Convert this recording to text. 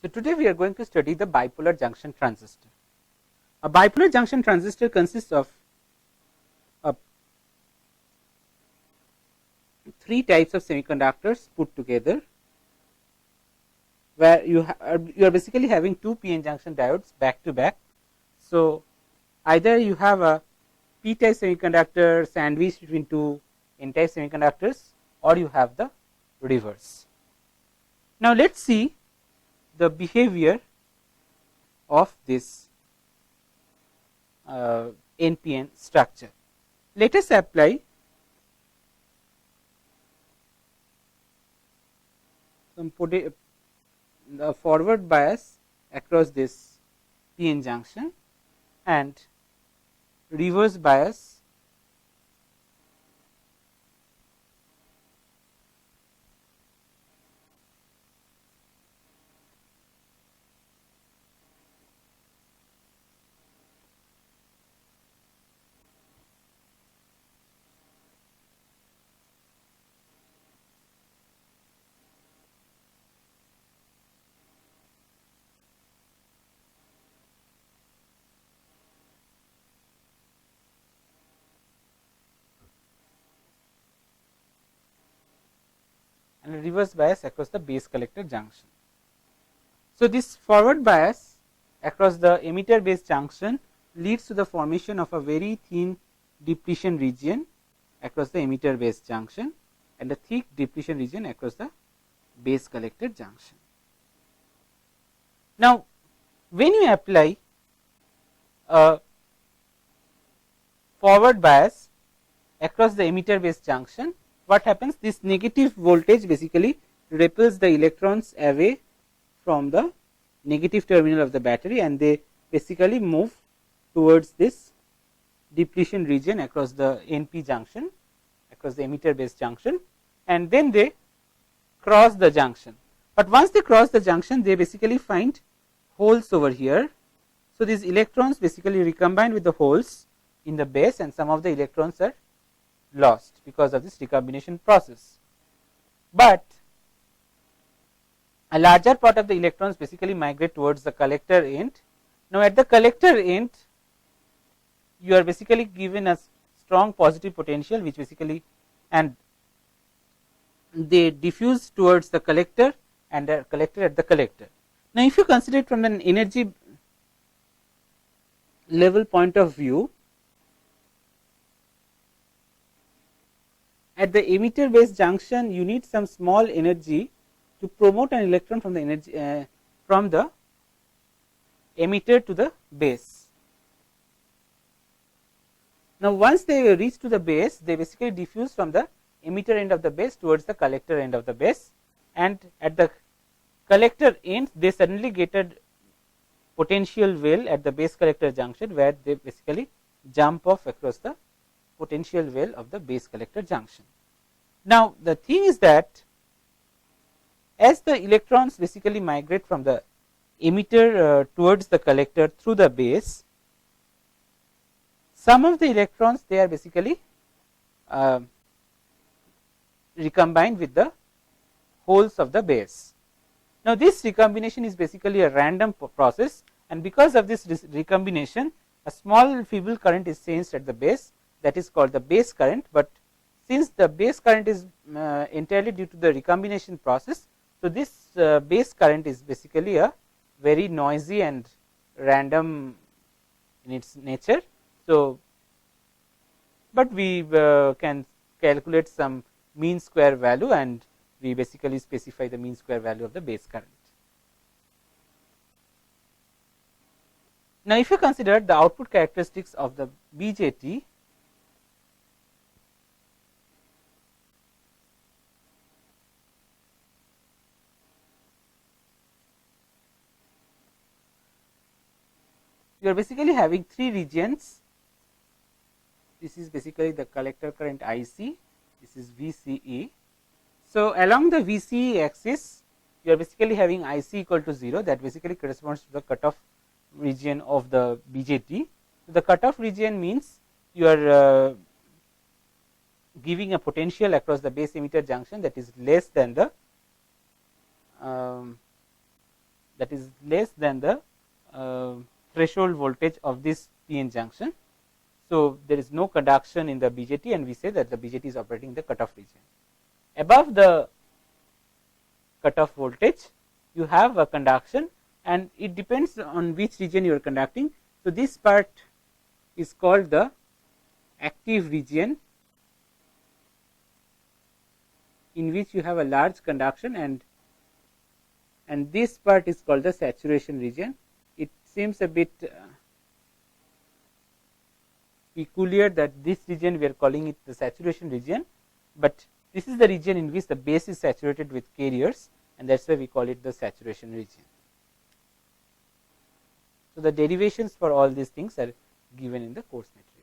So, today we are going to study the bipolar junction transistor. A bipolar junction transistor consists of three types of semiconductors put together, where you are basically having two p-n junction diodes back to back. So, either you have a p-type semiconductor sandwiched between two n-type semiconductors, or you have the reverse. Now, let us see the behavior of this NPN structure. Let us apply some the forward bias across this PN junction and reverse bias and a reverse bias across the base collector junction. So, this forward bias across the emitter base junction leads to the formation of a very thin depletion region across the emitter base junction and a thick depletion region across the base collector junction. Now, when you apply a forward bias across the emitter base junction, what happens? This negative voltage basically repels the electrons away from the negative terminal of the battery, and they basically move towards this depletion region across the NP junction, across the emitter base junction, and then they cross the junction. But once they cross the junction, they basically find holes over here. So, these electrons basically recombine with the holes in the base, and some of the electrons are lost because of this recombination process. But a larger part of the electrons basically migrate towards the collector end. Now, at the collector end, you are basically given a strong positive potential, which basically, and they diffuse towards the collector and the collector at the collector. Now, if you consider it from an energy level point of view, at the emitter base junction, you need some small energy to promote an electron from the energy from the emitter to the base. Now, once they reach to the base, they basically diffuse from the emitter end of the base towards the collector end of the base, and at the collector end, they suddenly get a potential well at the base collector junction, where they basically jump off across the potential well of the base collector junction. Now, the thing is that as the electrons basically migrate from the emitter towards the collector through the base, some of the electrons, they are basically recombined with the holes of the base. Now, this recombination is basically a random process, and because of this recombination, a small feeble current is changed at the base, that is called the base current. But since the base current is entirely due to the recombination process, so this base current is basically a very noisy and random in its nature. So, but we can calculate some mean square value, and we basically specify the mean square value of the base current. Now, if you consider the output characteristics of the BJT, you are basically having three regions. This is basically the collector current IC, this is VCE. So, along the VCE axis, you are basically having IC equal to 0, that basically corresponds to the cutoff region of the BJT. So, the cutoff region means you are giving a potential across the base emitter junction that is less than the that is less than the threshold voltage of this PN junction. So, there is no conduction in the BJT, and we say that the BJT is operating in the cutoff region. Above the cutoff voltage, you have a conduction, and it depends on which region you are conducting. So, this part is called the active region, in which you have a large conduction, and this part is called the saturation region. It seems a bit peculiar that this region we are calling it the saturation region, but this is the region in which the base is saturated with carriers, and that is why we call it the saturation region. So, the derivations for all these things are given in the course material.